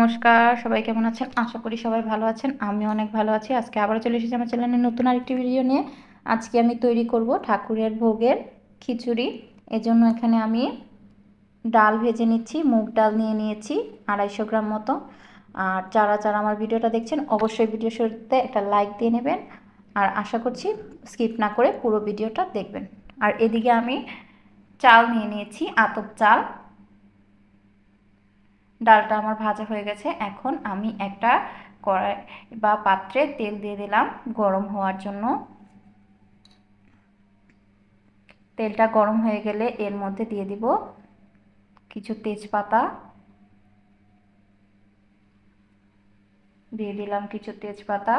নমস্কার, সবাই কেমন আছেন? আশা করি সবাই ভালো আছেন। আমি অনেক ভালো আছি। আজকে আবারও চলে এসেছি আমার চ্যানেলে নতুন আরেকটি ভিডিও নিয়ে। আজকে আমি তৈরি করব ঠাকুরের ভোগের খিচুড়ি। এজন্য এখানে আমি ডাল ভেজে নিচ্ছি। মুগ ডাল নিয়ে নিয়েছি 250 গ্রাম মতো। আর যারা আমার ভিডিওটা দেখছেন অবশ্যই ভিডিও শুরুতে একটা লাইক দিয়ে নেবেন। আর আশা করছি স্কিপ না করে পুরো ভিডিওটা দেখবেন। আর এদিকে আমি চাল নিয়ে নিয়েছি, আতপ চাল। ডালটা আমার ভাজা হয়ে গেছে। এখন আমি একটা কড়াই বা পাত্রে তেল দিয়ে দিলাম গরম হওয়ার জন্য। তেলটা গরম হয়ে গেলে এর মধ্যে দিয়ে দিব কিছু তেজপাতা, দিয়ে দিলাম কিছু তেজপাতা।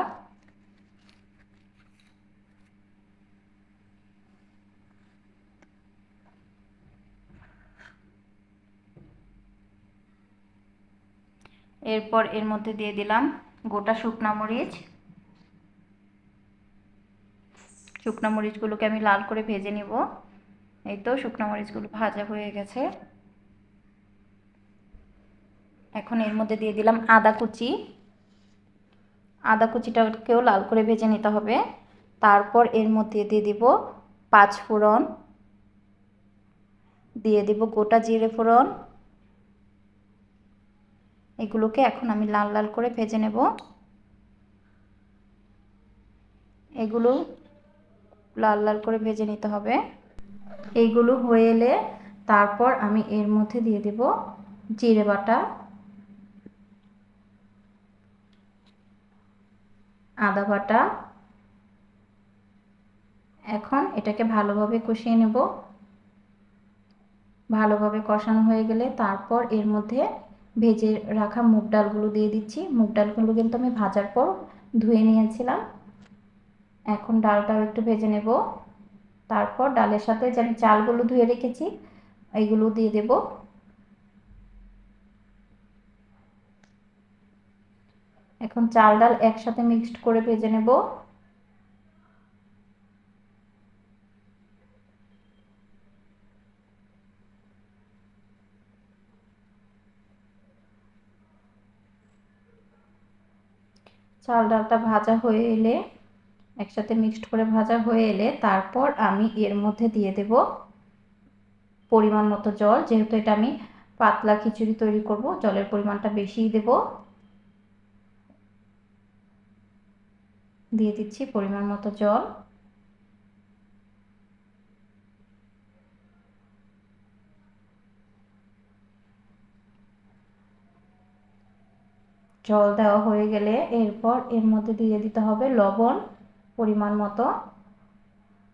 এরপর এর মধ্যে দিয়ে দিলাম গোটা শুকনা মরিচ। শুকনা মরিচগুলোকে আমি লাল করে ভেজে নিব। এই তো শুকনা মরিচগুলো ভাজা হয়ে গেছে। এখন এর মধ্যে দিয়ে দিলাম আদা কুচি। আদা কুচিটাকেও লাল করে ভেজে নিতে হবে। তারপর এর মধ্যে দিয়ে দিব 5 ফোড়ন, দিয়ে দিব গোটা জিরে ফোড়ন। এগুলোকে এখন আমি লাল লাল করে ভেজে নেব। এগুলো লাল লাল করে ভেজে নিতে হবে। এইগুলো হয়ে এলে তারপর আমি এর মধ্যে দিয়ে দেব জিরে বাটা, আদা বাটা। এখন এটাকে ভালোভাবে কষিয়ে নেব। ভালোভাবে কষানো হয়ে গেলে তারপর এর মধ্যে ভেজে রাখা মুগ ডালগুলো দিয়ে দিচ্ছি। মুগ ডালগুলো কিন্তু আমি ভাজার পর ধুয়ে নিয়েছিলাম। এখন ডালটাও একটু ভেজে নেব। তারপর ডালের সাথে যে আমি চালগুলো ধুয়ে রেখেছি এইগুলো দিয়ে দেব। এখন চাল ডাল একসাথে মিক্সড করে ভেজে নেব। চাল ডালটা ভাজা হয়ে এলে একসাথে মিক্সড করে ভাজা হয়ে এলে তারপর আমি এর মধ্যে দিয়ে দেব পরিমাণ মতো জল। যেহেতু এটা আমি পাতলা খিচুড়ি তৈরি করব, জলের পরিমাণটা বেশিই দেব। দিয়ে দিচ্ছি পরিমাণ মতো জল। জল দেওয়া হয়ে গেলে এরপর এর মধ্যে দিয়ে দিতে হবে লবণ পরিমাণ মতো।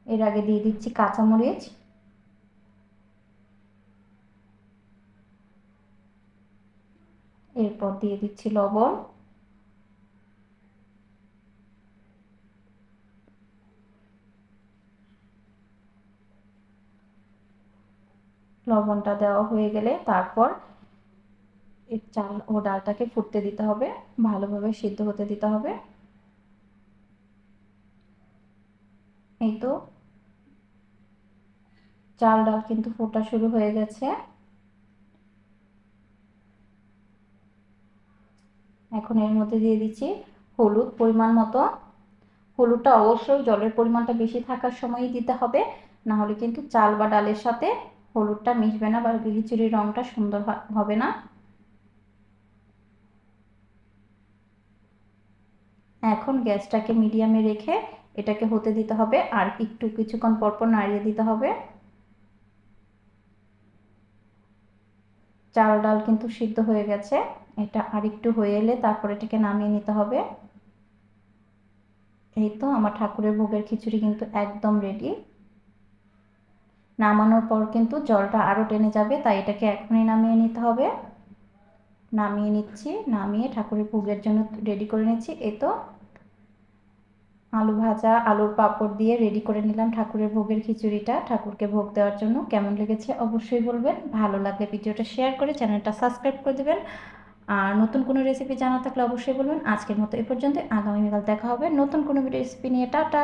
এর আগে দিয়ে দিচ্ছি কাঁচামরিচ। এরপর দিয়ে দিচ্ছি লবণ। লবণটা দেওয়া হয়ে গেলে তারপর এই চাল ও ডালটাকে ফুটতে দিতে হবে, ভালোভাবে সিদ্ধ হতে দিতে হবে। এই তো চাল ডাল কিন্তু ফোটা শুরু হয়ে গেছে। এখন এর মধ্যে দিয়ে দিচ্ছি হলুদ পরিমাণ মতো। হলুদটা অবশ্যই জলের পরিমাণটা বেশি থাকার সময়ই দিতে হবে, না হলে কিন্তু চাল বা ডালের সাথে হলুদটা মিশবে না বা খিচুড়ির রঙটা সুন্দর হবে না। এখন গ্যাসটাকে মিডিয়ামে রেখে এটাকে হতে দিতে হবে আর একটু কিছুক্ষণ পরপর নাড়িয়ে দিতে হবে। চাল ডাল কিন্তু সিদ্ধ হয়ে গেছে। এটা আর একটু হয়ে এলে তারপর এটাকে নামিয়ে নিতে হবে। এই তো আমার ঠাকুরের ভোগের খিচুড়ি কিন্তু একদম রেডি। নামানোর পর কিন্তু জলটা আরও টেনে যাবে, তাই এটাকে এখনই নামিয়ে নিতে হবে। নামিয়ে নিচ্ছি, নামিয়ে ঠাকুরের ভোগের জন্য রেডি করে নিচ্ছি। এই তো আলু ভাজা আলুর পাঁপড় দিয়ে রেডি করে নিলাম ঠাকুরের ভোগের খিচুড়িটা ঠাকুরকে ভোগ দেওয়ার জন্য। কেমন লেগেছে অবশ্যই বলবেন। ভালো লাগলে ভিডিওটা শেয়ার করে চ্যানেলটা সাবস্ক্রাইব করে দেবেন। আর নতুন কোনো রেসিপি জানা থাকলে অবশ্যই বলবেন। আজকের মতো এ পর্যন্ত। আগামীকাল দেখা হবে নতুন কোনো রেসিপি নিয়ে। টাটা।